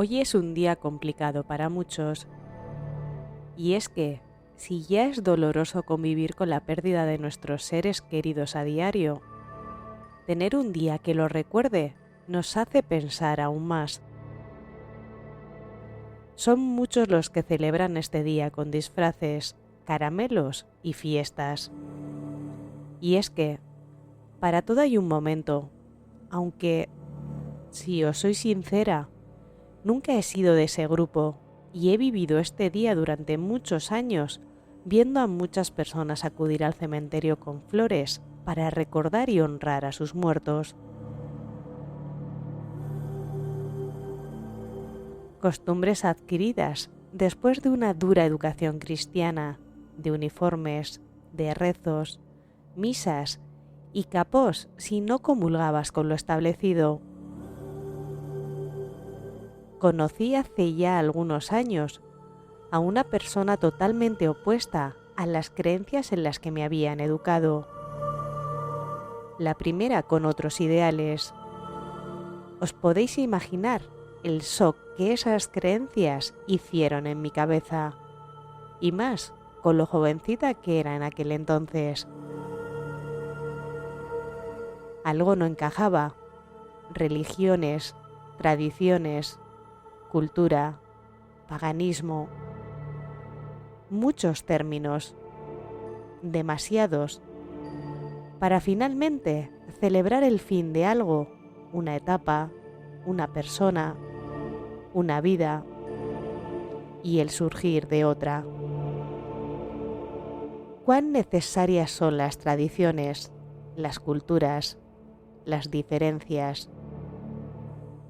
Hoy es un día complicado para muchos, y es que, si ya es doloroso convivir con la pérdida de nuestros seres queridos a diario, tener un día que lo recuerde nos hace pensar aún más. Son muchos los que celebran este día con disfraces, caramelos y fiestas. Y es que, para todo hay un momento, aunque, si os soy sincera, nunca he sido de ese grupo y he vivido este día durante muchos años viendo a muchas personas acudir al cementerio con flores para recordar y honrar a sus muertos. Costumbres adquiridas después de una dura educación cristiana, de uniformes, de rezos, misas y capós si no comulgabas con lo establecido. Conocí hace ya algunos años a una persona totalmente opuesta a las creencias en las que me habían educado. La primera con otros ideales. ¿Os podéis imaginar el shock que esas creencias hicieron en mi cabeza? Y más con lo jovencita que era en aquel entonces. Algo no encajaba. Religiones, tradiciones, cultura, paganismo. Muchos términos. Demasiados. Para finalmente celebrar el fin de algo, una etapa, una persona, una vida y el surgir de otra. ¿Cuán necesarias son las tradiciones, las culturas, las diferencias?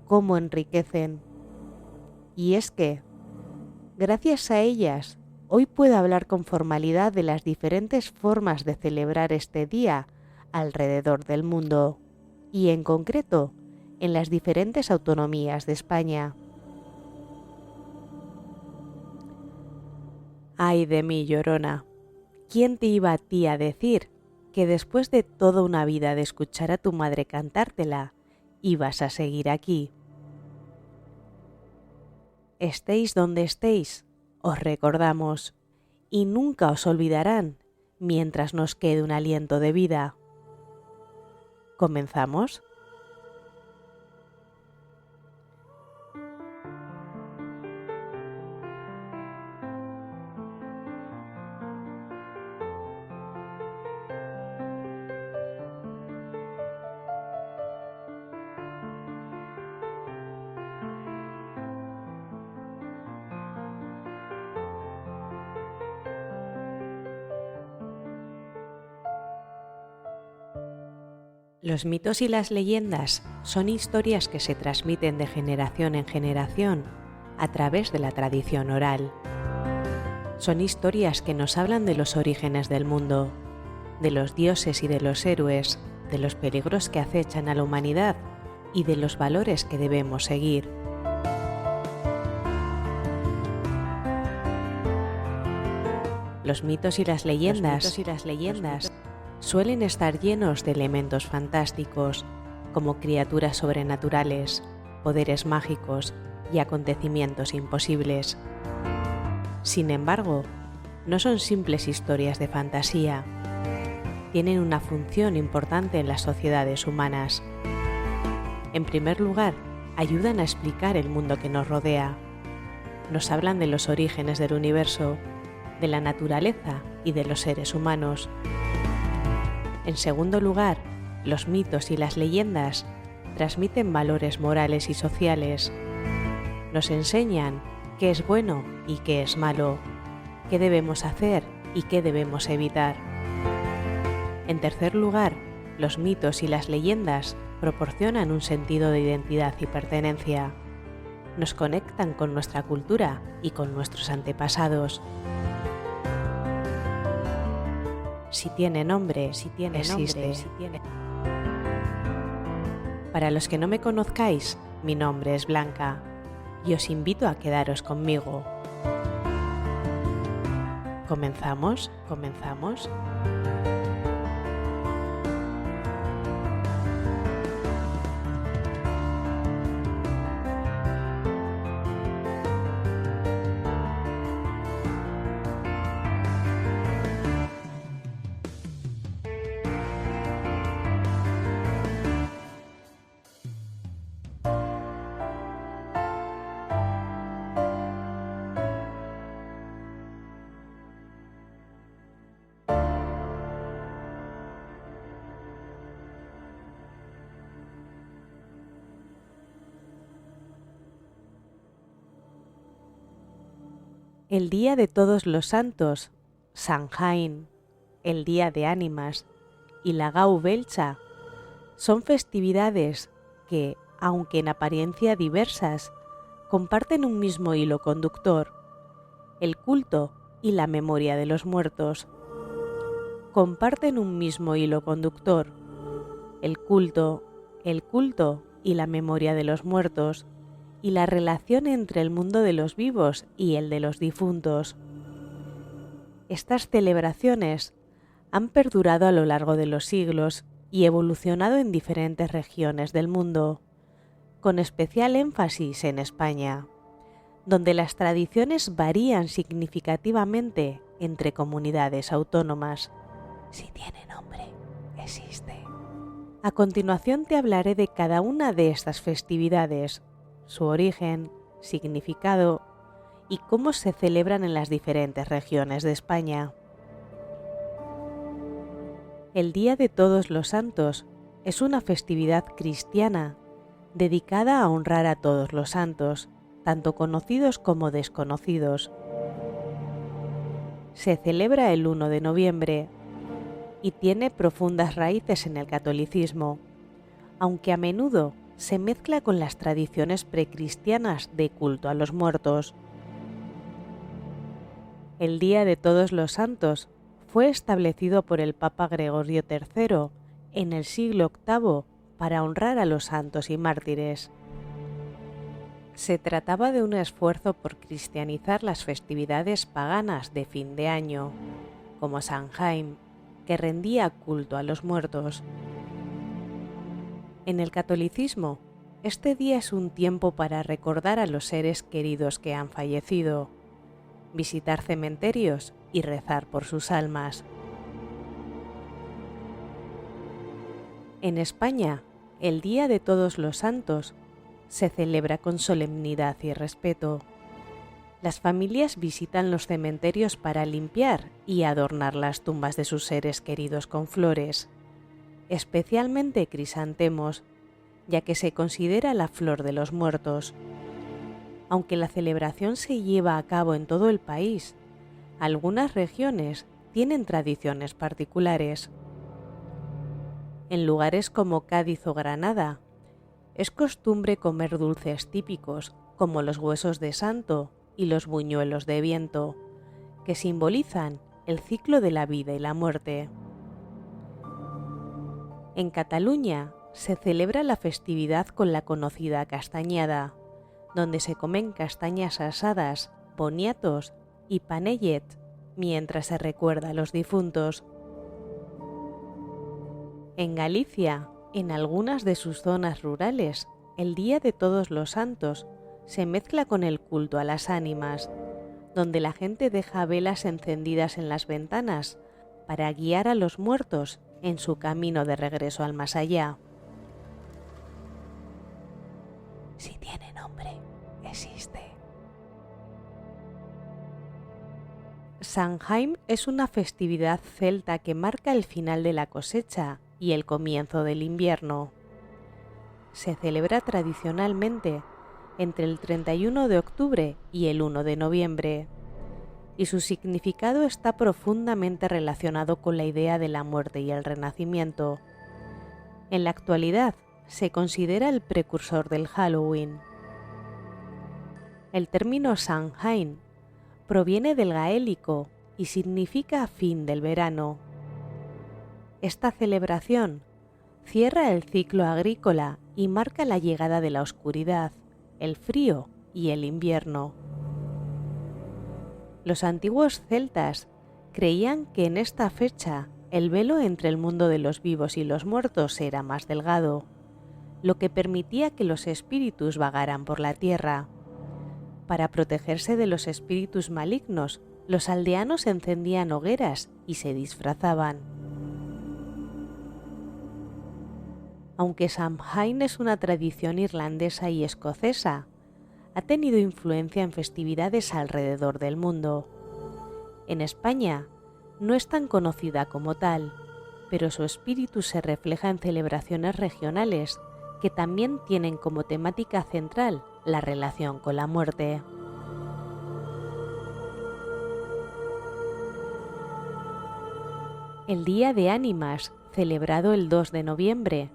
¿Cómo enriquecen? Y es que, gracias a ellas, hoy puedo hablar con formalidad de las diferentes formas de celebrar este día alrededor del mundo, y en concreto, en las diferentes autonomías de España. Ay de mí, llorona, ¿quién te iba a ti a decir que después de toda una vida de escuchar a tu madre cantártela, ibas a seguir aquí? Estéis donde estéis, os recordamos, y nunca os olvidarán mientras nos quede un aliento de vida. ¿Comenzamos? Los mitos y las leyendas son historias que se transmiten de generación en generación a través de la tradición oral. Son historias que nos hablan de los orígenes del mundo, de los dioses y de los héroes, de los peligros que acechan a la humanidad y de los valores que debemos seguir. Los mitos y las leyendas suelen estar llenos de elementos fantásticos, como criaturas sobrenaturales, poderes mágicos y acontecimientos imposibles. Sin embargo, no son simples historias de fantasía. Tienen una función importante en las sociedades humanas. En primer lugar, ayudan a explicar el mundo que nos rodea. Nos hablan de los orígenes del universo, de la naturaleza y de los seres humanos. En segundo lugar, los mitos y las leyendas transmiten valores morales y sociales. Nos enseñan qué es bueno y qué es malo, qué debemos hacer y qué debemos evitar. En tercer lugar, los mitos y las leyendas proporcionan un sentido de identidad y pertenencia. Nos conectan con nuestra cultura y con nuestros antepasados. Si tiene nombre, existe. Para los que no me conozcáis, mi nombre es Blanca y os invito a quedaros conmigo. ¿Comenzamos? El Día de Todos los Santos, Samhain, el Día de Ánimas y la Gau Beltza son festividades que, aunque en apariencia diversas, comparten un mismo hilo conductor: el culto y la memoria de los muertos. Comparten un mismo hilo conductor: el culto y la memoria de los muertos, y la relación entre el mundo de los vivos y el de los difuntos. Estas celebraciones han perdurado a lo largo de los siglos y evolucionado en diferentes regiones del mundo, con especial énfasis en España, donde las tradiciones varían significativamente entre comunidades autónomas. Si tiene nombre, existe. A continuación te hablaré de cada una de estas festividades, su origen, significado y cómo se celebran en las diferentes regiones de España. El Día de Todos los Santos es una festividad cristiana dedicada a honrar a todos los santos, tanto conocidos como desconocidos. Se celebra el 1 de noviembre y tiene profundas raíces en el catolicismo, aunque a menudo se mezcla con las tradiciones precristianas de culto a los muertos. El Día de Todos los Santos fue establecido por el Papa Gregorio III en el siglo VIII para honrar a los santos y mártires. Se trataba de un esfuerzo por cristianizar las festividades paganas de fin de año, como Samhain, que rendía culto a los muertos. En el catolicismo, este día es un tiempo para recordar a los seres queridos que han fallecido, visitar cementerios y rezar por sus almas. En España, el Día de Todos los Santos se celebra con solemnidad y respeto. Las familias visitan los cementerios para limpiar y adornar las tumbas de sus seres queridos con flores, especialmente crisantemos, ya que se considera la flor de los muertos. Aunque la celebración se lleva a cabo en todo el país, algunas regiones tienen tradiciones particulares. En lugares como Cádiz o Granada, es costumbre comer dulces típicos como los huesos de santo y los buñuelos de viento, que simbolizan el ciclo de la vida y la muerte. En Cataluña se celebra la festividad con la conocida castañada, donde se comen castañas asadas, boniatos y panellet mientras se recuerda a los difuntos. En Galicia, en algunas de sus zonas rurales, el Día de Todos los Santos se mezcla con el culto a las ánimas, donde la gente deja velas encendidas en las ventanas para guiar a los muertos en su camino de regreso al más allá. Si tiene nombre, existe. Samhain es una festividad celta que marca el final de la cosecha y el comienzo del invierno. Se celebra tradicionalmente entre el 31 de octubre y el 1 de noviembre, y su significado está profundamente relacionado con la idea de la muerte y el renacimiento. En la actualidad, se considera el precursor del Halloween. El término Samhain proviene del gaélico y significa fin del verano. Esta celebración cierra el ciclo agrícola y marca la llegada de la oscuridad, el frío y el invierno. Los antiguos celtas creían que en esta fecha el velo entre el mundo de los vivos y los muertos era más delgado, lo que permitía que los espíritus vagaran por la tierra. Para protegerse de los espíritus malignos, los aldeanos encendían hogueras y se disfrazaban. Aunque Samhain es una tradición irlandesa y escocesa, ha tenido influencia en festividades alrededor del mundo. En España no es tan conocida como tal, pero su espíritu se refleja en celebraciones regionales que también tienen como temática central la relación con la muerte. El Día de Ánimas, celebrado el 2 de noviembre,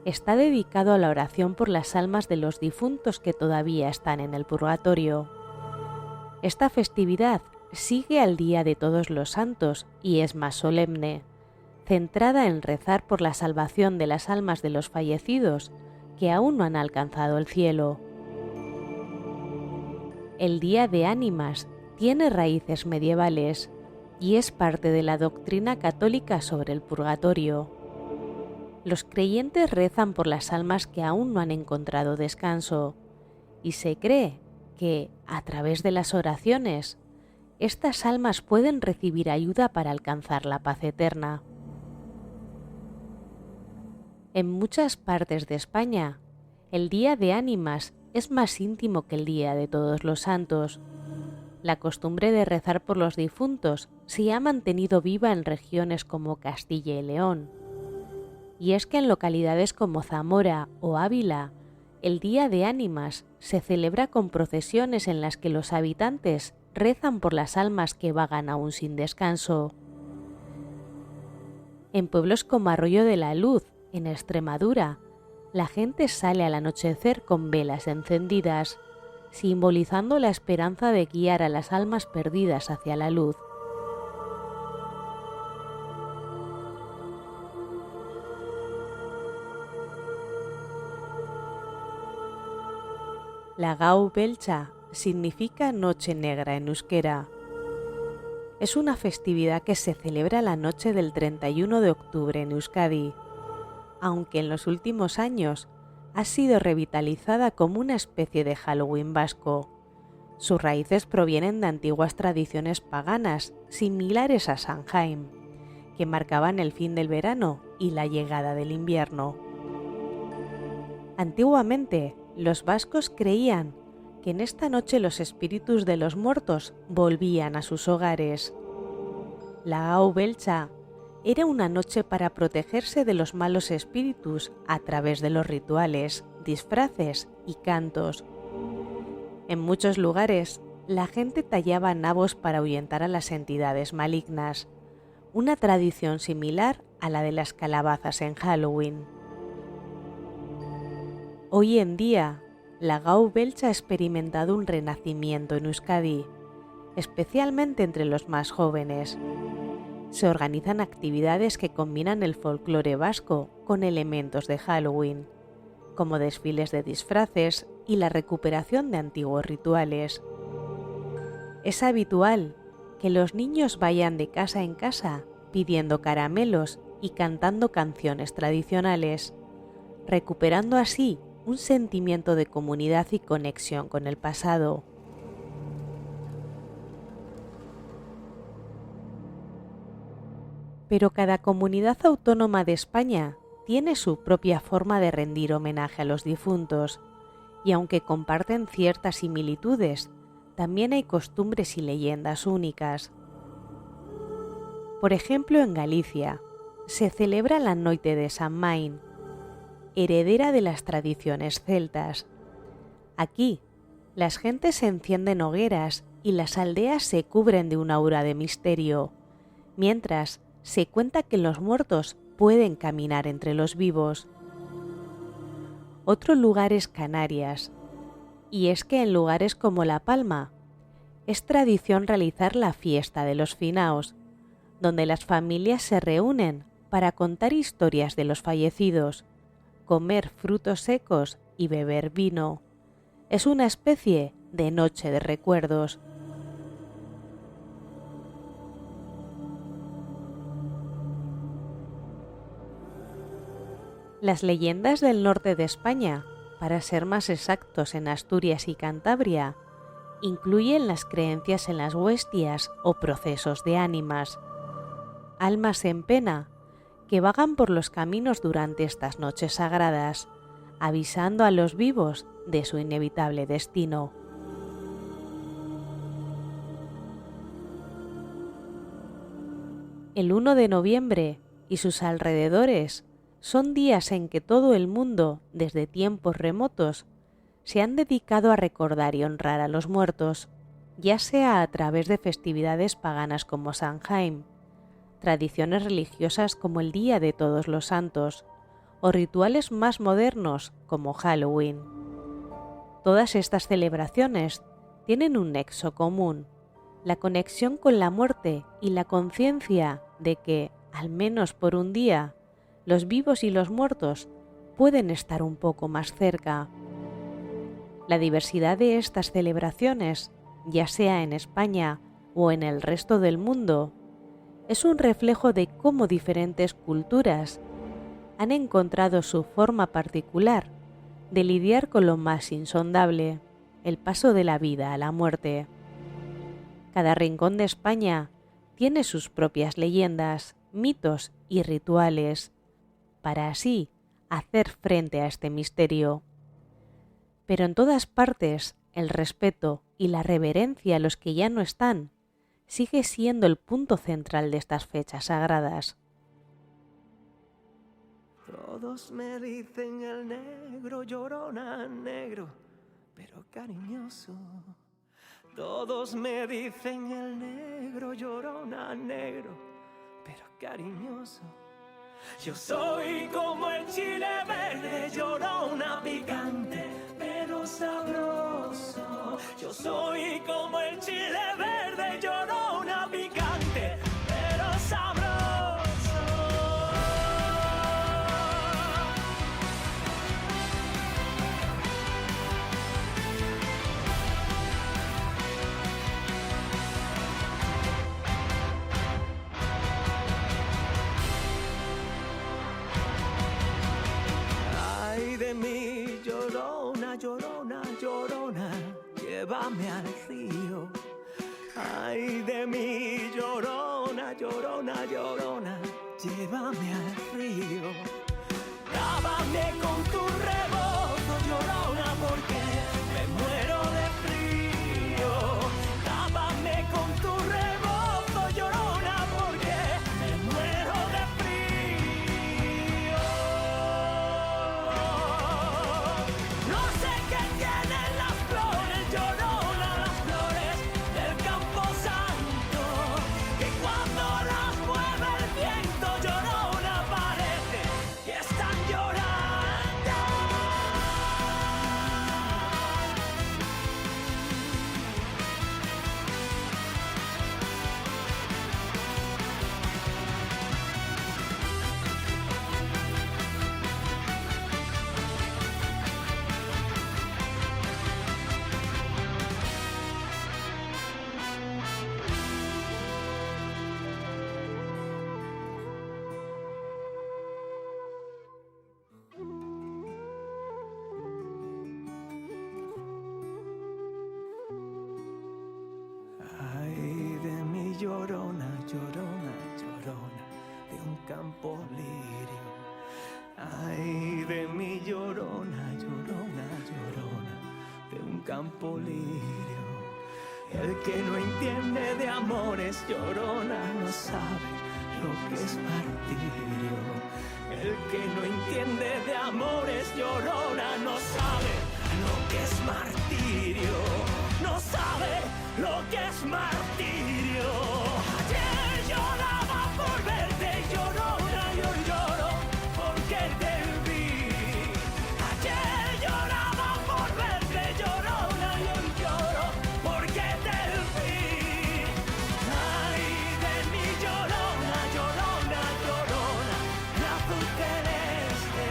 está dedicado a la oración por las almas de los difuntos que todavía están en el purgatorio. Esta festividad sigue al Día de Todos los Santos y es más solemne, centrada en rezar por la salvación de las almas de los fallecidos que aún no han alcanzado el cielo. El Día de Ánimas tiene raíces medievales y es parte de la doctrina católica sobre el purgatorio. Los creyentes rezan por las almas que aún no han encontrado descanso y se cree que, a través de las oraciones, estas almas pueden recibir ayuda para alcanzar la paz eterna. En muchas partes de España, el Día de Ánimas es más íntimo que el Día de Todos los Santos. La costumbre de rezar por los difuntos se ha mantenido viva en regiones como Castilla y León. Y es que en localidades como Zamora o Ávila, el Día de Ánimas se celebra con procesiones en las que los habitantes rezan por las almas que vagan aún sin descanso. En pueblos como Arroyo de la Luz, en Extremadura, la gente sale al anochecer con velas encendidas, simbolizando la esperanza de guiar a las almas perdidas hacia la luz. La Gau Beltza significa Noche Negra en euskera. Es una festividad que se celebra la noche del 31 de octubre en Euskadi, aunque en los últimos años ha sido revitalizada como una especie de Halloween vasco. Sus raíces provienen de antiguas tradiciones paganas similares a Samhain, que marcaban el fin del verano y la llegada del invierno. Antiguamente, los vascos creían que en esta noche los espíritus de los muertos volvían a sus hogares. La Gau Beltza era una noche para protegerse de los malos espíritus a través de los rituales, disfraces y cantos. En muchos lugares, la gente tallaba nabos para ahuyentar a las entidades malignas, una tradición similar a la de las calabazas en Halloween. Hoy en día, la Gau Beltza ha experimentado un renacimiento en Euskadi, especialmente entre los más jóvenes. Se organizan actividades que combinan el folclore vasco con elementos de Halloween, como desfiles de disfraces y la recuperación de antiguos rituales. Es habitual que los niños vayan de casa en casa pidiendo caramelos y cantando canciones tradicionales, recuperando así un sentimiento de comunidad y conexión con el pasado. Pero cada comunidad autónoma de España tiene su propia forma de rendir homenaje a los difuntos, y aunque comparten ciertas similitudes, también hay costumbres y leyendas únicas. Por ejemplo, en Galicia se celebra la Noite de Samhain, heredera de las tradiciones celtas. Aquí, las gentes encienden hogueras y las aldeas se cubren de una aura de misterio, mientras se cuenta que los muertos pueden caminar entre los vivos. Otro lugar es Canarias, y es que en lugares como La Palma es tradición realizar la fiesta de los finaos, donde las familias se reúnen para contar historias de los fallecidos, comer frutos secos y beber vino. Es una especie de noche de recuerdos. Las leyendas del norte de España, para ser más exactos en Asturias y Cantabria, incluyen las creencias en las huestias o procesos de ánimas, almas en pena que vagan por los caminos durante estas noches sagradas, avisando a los vivos de su inevitable destino. El 1 de noviembre y sus alrededores son días en que todo el mundo, desde tiempos remotos, se han dedicado a recordar y honrar a los muertos, ya sea a través de festividades paganas como Samhain, tradiciones religiosas como el Día de Todos los Santos o rituales más modernos como Halloween. Todas estas celebraciones tienen un nexo común: la conexión con la muerte y la conciencia de que, al menos por un día, los vivos y los muertos pueden estar un poco más cerca. La diversidad de estas celebraciones, ya sea en España o en el resto del mundo, es un reflejo de cómo diferentes culturas han encontrado su forma particular de lidiar con lo más insondable, el paso de la vida a la muerte. Cada rincón de España tiene sus propias leyendas, mitos y rituales, para así hacer frente a este misterio. Pero en todas partes, el respeto y la reverencia a los que ya no están sigue siendo el punto central de estas fechas sagradas. Todos me dicen el negro, Llorona, negro, pero cariñoso. Todos me dicen el negro, Llorona, negro, pero cariñoso. Yo soy como el chile verde, Llorona, picante, pero sabroso. Yo soy como el chile verde, Llorona, picante, pero sabroso. Ay de mí, Llorona, Llorona, Llorona, llévame al río. Ay de mí, Llorona, Llorona, Llorona, llévame al río. Lávame con tu rebozo, Llorona, porque me muero de frío. Lávame con tu rebozo, Llorona, porque me muero de frío. No sé qué tienen las flores, Llorona, las flores del Campo Santo, que cuando las mueve el viento, Llorona, parece que están llorando. Ay de mi Llorona, Llorona, Llorona, de un campo lirio. Ay de mi Llorona, Llorona, Llorona, de un campo lirio. El que no entiende de amores, Llorona, no sabe lo que es martirio. El que no entiende de amores, Llorona, no sabe lo que es martirio. No sabe lo que es martirio. Ayer lloraba por verte, Llorona, y hoy lloro porque te vi. Ayer lloraba por verte, Llorona, y hoy lloro porque te vi. Ay de mi Llorona, Llorona, Llorona, la azul celeste.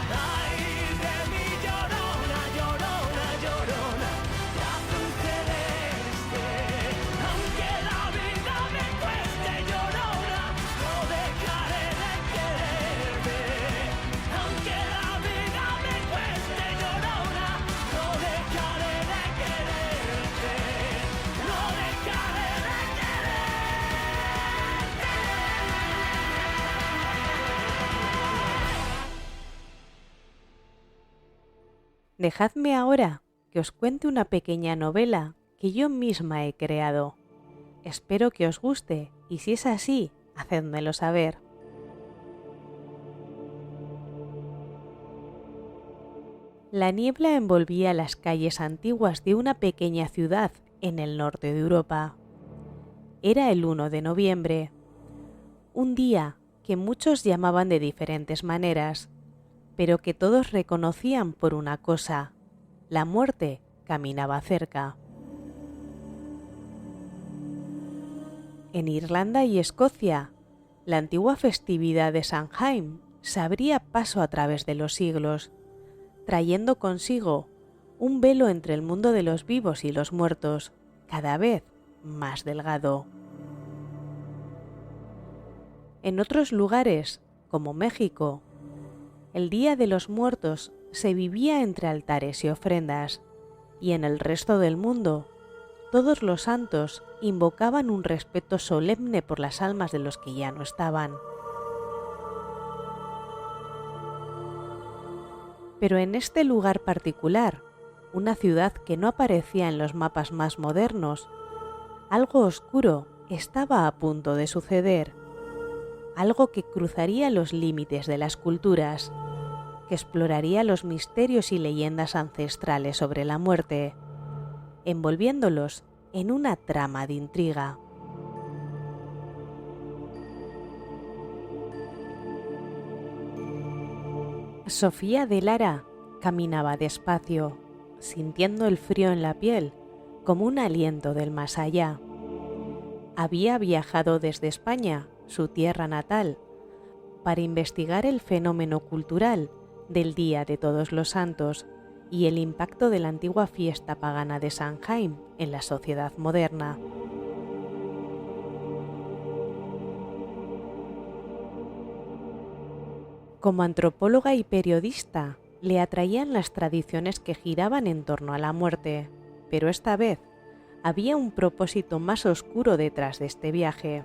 Ay de mi Llorona, Llorona, Llorona, la azul celeste. Aunque la vida me cueste, Llorona, no dejaré de quererte. Aunque la vida me cueste, Llorona, no dejaré de quererte. No dejaré de quererte. Dejadme ahora que os cuente una pequeña novela que yo misma he creado. Espero que os guste y si es así, hacedmelo saber. La niebla envolvía las calles antiguas de una pequeña ciudad en el norte de Europa. Era el 1 de noviembre. Un día que muchos llamaban de diferentes maneras, pero que todos reconocían por una cosa: la muerte caminaba cerca. En Irlanda y Escocia, la antigua festividad de Samhain se abría paso a través de los siglos, trayendo consigo un velo entre el mundo de los vivos y los muertos, cada vez más delgado. En otros lugares, como México, el Día de los Muertos se vivía entre altares y ofrendas, y en el resto del mundo, todos los santos invocaban un respeto solemne por las almas de los que ya no estaban. Pero en este lugar particular, una ciudad que no aparecía en los mapas más modernos, algo oscuro estaba a punto de suceder, algo que cruzaría los límites de las culturas, que exploraría los misterios y leyendas ancestrales sobre la muerte, envolviéndolos en una trama de intriga. Sofía de Lara caminaba despacio, sintiendo el frío en la piel como un aliento del más allá. Había viajado desde España, su tierra natal, para investigar el fenómeno cultural del Día de Todos los Santos y el impacto de la antigua fiesta pagana de Samhain en la sociedad moderna. Como antropóloga y periodista, le atraían las tradiciones que giraban en torno a la muerte, pero esta vez había un propósito más oscuro detrás de este viaje.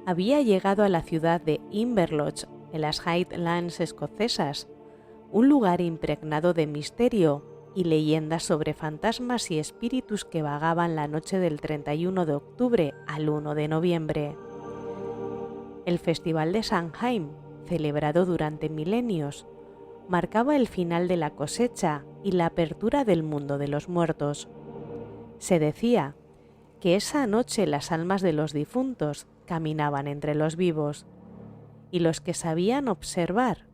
Había llegado a la ciudad de Inverloch, en las Highlands escocesas, un lugar impregnado de misterio y leyendas sobre fantasmas y espíritus que vagaban la noche del 31 de octubre al 1 de noviembre. El Festival de Samhain, celebrado durante milenios, marcaba el final de la cosecha y la apertura del mundo de los muertos. Se decía que esa noche las almas de los difuntos caminaban entre los vivos, y los que sabían observar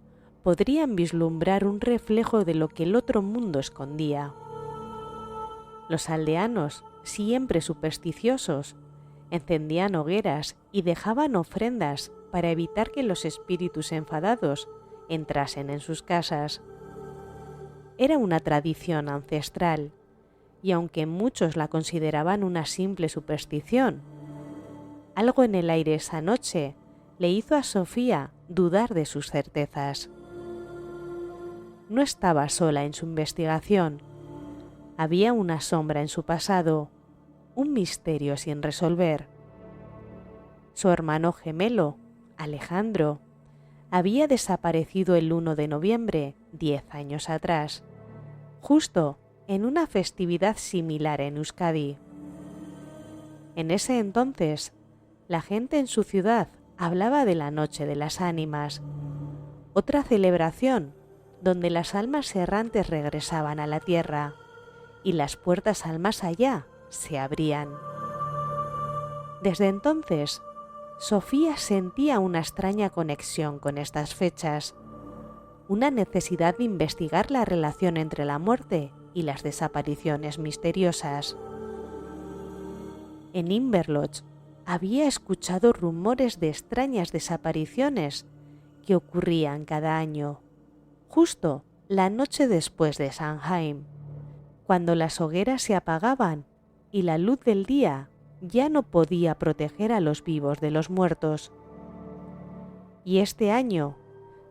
podrían vislumbrar un reflejo de lo que el otro mundo escondía. Los aldeanos, siempre supersticiosos, encendían hogueras y dejaban ofrendas para evitar que los espíritus enfadados entrasen en sus casas. Era una tradición ancestral, y aunque muchos la consideraban una simple superstición, algo en el aire esa noche le hizo a Sofía dudar de sus certezas. No estaba sola en su investigación. Había una sombra en su pasado, un misterio sin resolver. Su hermano gemelo, Alejandro, había desaparecido el 1 de noviembre, 10 años atrás, justo en una festividad similar en Euskadi. En ese entonces, la gente en su ciudad hablaba de la Noche de las Ánimas, otra celebración donde las almas errantes regresaban a la tierra y las puertas al más allá se abrían. Desde entonces, Sofía sentía una extraña conexión con estas fechas, una necesidad de investigar la relación entre la muerte y las desapariciones misteriosas. En Inverloch había escuchado rumores de extrañas desapariciones que ocurrían cada año, justo la noche después de Samhain, cuando las hogueras se apagaban y la luz del día ya no podía proteger a los vivos de los muertos. Y este año,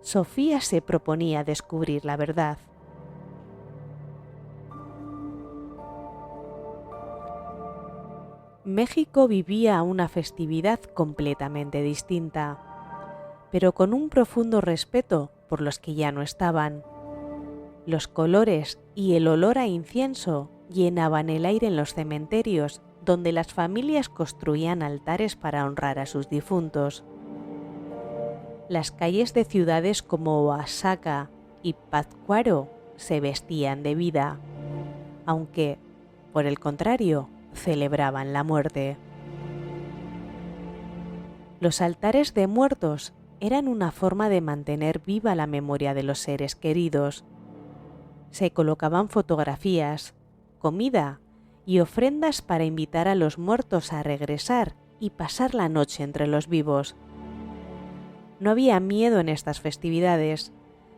Sofía se proponía descubrir la verdad. México vivía una festividad completamente distinta, pero con un profundo respeto por los que ya no estaban. Los colores y el olor a incienso llenaban el aire en los cementerios donde las familias construían altares para honrar a sus difuntos. Las calles de ciudades como Oaxaca y Pátzcuaro se vestían de vida, aunque, por el contrario, celebraban la muerte. Los altares de muertos eran una forma de mantener viva la memoria de los seres queridos. Se colocaban fotografías, comida y ofrendas para invitar a los muertos a regresar y pasar la noche entre los vivos. No había miedo en estas festividades,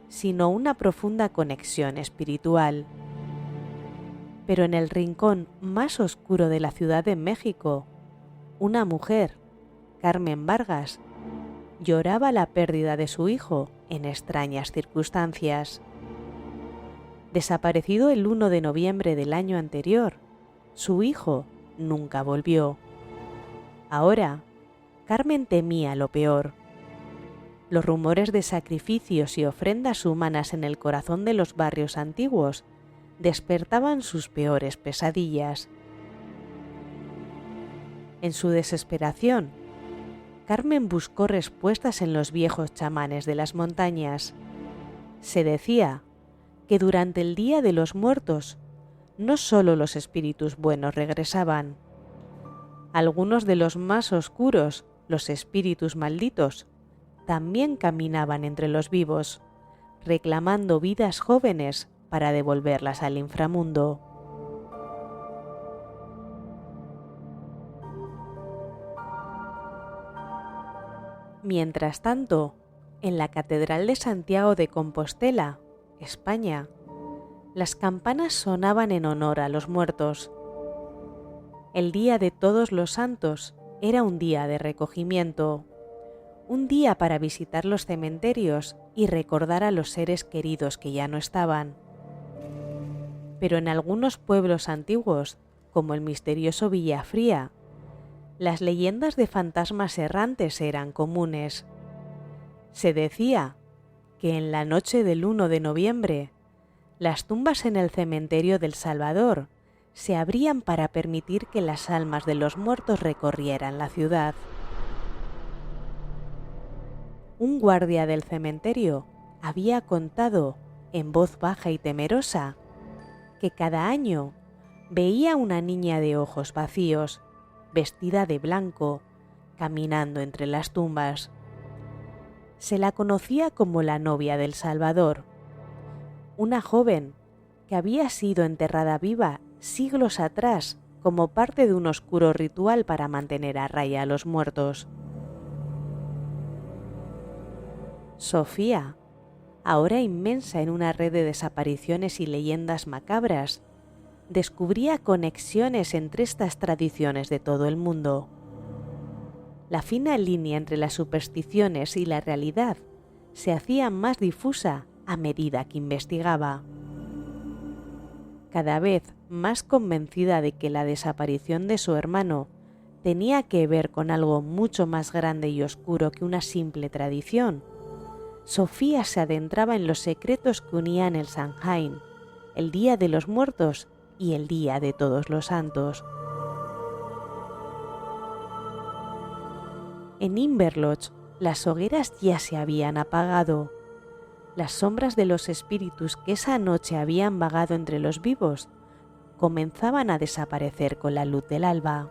sino una profunda conexión espiritual. Pero en el rincón más oscuro de la Ciudad de México, una mujer, Carmen Vargas, lloraba la pérdida de su hijo en extrañas circunstancias. Desaparecido el 1 de noviembre del año anterior, su hijo nunca volvió. Ahora, Carmen temía lo peor. Los rumores de sacrificios y ofrendas humanas en el corazón de los barrios antiguos despertaban sus peores pesadillas. En su desesperación, Carmen buscó respuestas en los viejos chamanes de las montañas. Se decía que durante el Día de los Muertos no solo los espíritus buenos regresaban. Algunos de los más oscuros, los espíritus malditos, también caminaban entre los vivos, reclamando vidas jóvenes para devolverlas al inframundo. Mientras tanto, en la Catedral de Santiago de Compostela, España, las campanas sonaban en honor a los muertos. El Día de Todos los Santos era un día de recogimiento, un día para visitar los cementerios y recordar a los seres queridos que ya no estaban. Pero en algunos pueblos antiguos, como el misterioso Villafría, las leyendas de fantasmas errantes eran comunes. Se decía que en la noche del 1 de noviembre, las tumbas en el cementerio del Salvador se abrían para permitir que las almas de los muertos recorrieran la ciudad. Un guardia del cementerio había contado, en voz baja y temerosa, que cada año veía una niña de ojos vacíos, vestida de blanco, caminando entre las tumbas. Se la conocía como la novia del Salvador, una joven que había sido enterrada viva siglos atrás como parte de un oscuro ritual para mantener a raya a los muertos. Sofía, ahora inmensa en una red de desapariciones y leyendas macabras, descubría conexiones entre estas tradiciones de todo el mundo. La fina línea entre las supersticiones y la realidad se hacía más difusa a medida que investigaba. Cada vez más convencida de que la desaparición de su hermano tenía que ver con algo mucho más grande y oscuro que una simple tradición, Sofía se adentraba en los secretos que unían el Samhain, el Día de los Muertos y el Día de Todos los Santos. En Inverloch, las hogueras ya se habían apagado. Las sombras de los espíritus que esa noche habían vagado entre los vivos comenzaban a desaparecer con la luz del alba.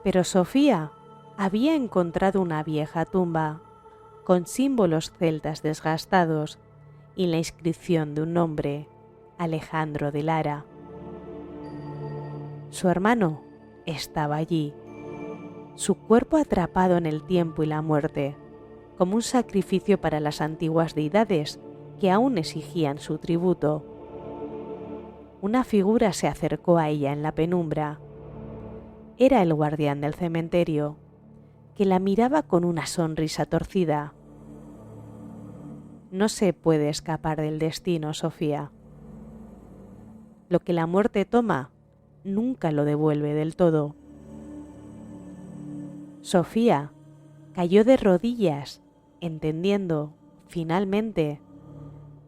Pero Sofía había encontrado una vieja tumba con símbolos celtas desgastados y la inscripción de un nombre, Alejandro de Lara. Su hermano estaba allí, su cuerpo atrapado en el tiempo y la muerte, como un sacrificio para las antiguas deidades que aún exigían su tributo. Una figura se acercó a ella en la penumbra. Era el guardián del cementerio, que la miraba con una sonrisa torcida. No se puede escapar del destino, Sofía. Lo que la muerte toma, nunca lo devuelve del todo. Sofía cayó de rodillas, entendiendo, finalmente,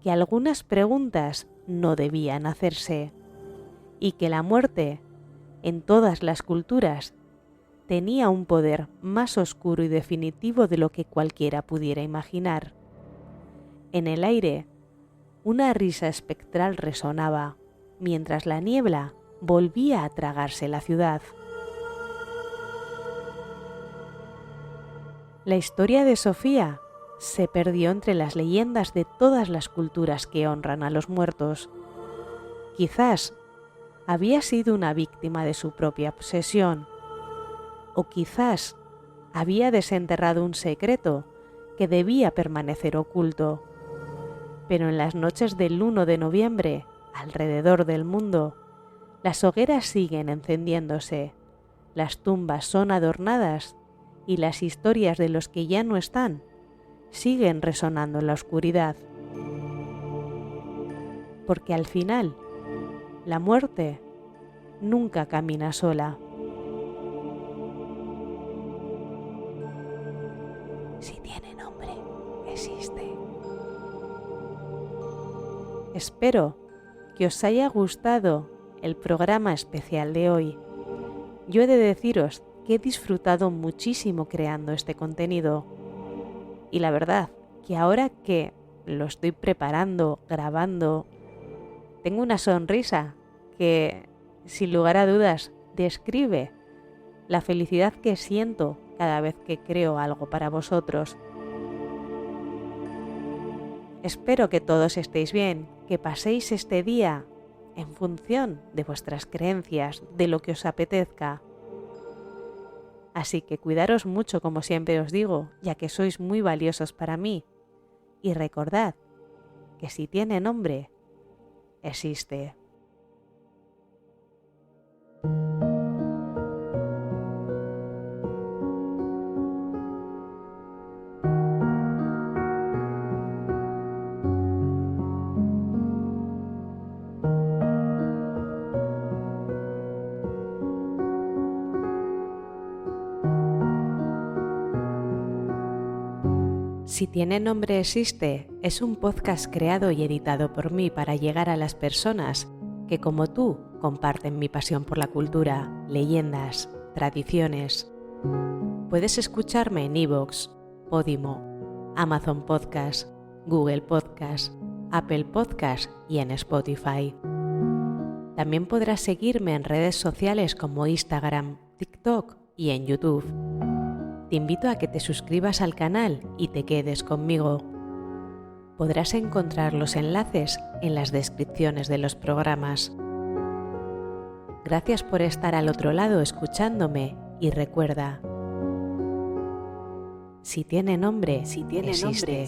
que algunas preguntas no debían hacerse, y que la muerte, en todas las culturas, tenía un poder más oscuro y definitivo de lo que cualquiera pudiera imaginar. En el aire, una risa espectral resonaba, mientras la niebla volvía a tragarse la ciudad. La historia de Sofía se perdió entre las leyendas de todas las culturas que honran a los muertos. Quizás había sido una víctima de su propia obsesión, o quizás había desenterrado un secreto que debía permanecer oculto. Pero en las noches del 1 de noviembre, alrededor del mundo, las hogueras siguen encendiéndose, las tumbas son adornadas y las historias de los que ya no están siguen resonando en la oscuridad. Porque al final, la muerte nunca camina sola. Si tiene nombre, existe. Espero que os haya gustado el programa especial de hoy. Yo he de deciros que he disfrutado muchísimo creando este contenido. Y la verdad, que ahora que lo estoy preparando, grabando, tengo una sonrisa que, sin lugar a dudas, describe la felicidad que siento cada vez que creo algo para vosotros. Espero que todos estéis bien, que paséis este día en función de vuestras creencias, de lo que os apetezca. Así que cuidaros mucho, como siempre os digo, ya que sois muy valiosos para mí. Y recordad que si tiene nombre, existe. Si tiene nombre existe es un podcast creado y editado por mí para llegar a las personas que, como tú, comparten mi pasión por la cultura, leyendas, tradiciones. Puedes escucharme en iVoox, Podimo, Amazon Podcast, Google Podcast, Apple Podcast y en Spotify. También podrás seguirme en redes sociales como Instagram, TikTok y en YouTube. Te invito a que te suscribas al canal y te quedes conmigo. Podrás encontrar los enlaces en las descripciones de los programas. Gracias por estar al otro lado escuchándome y recuerda, si tiene nombre, existe.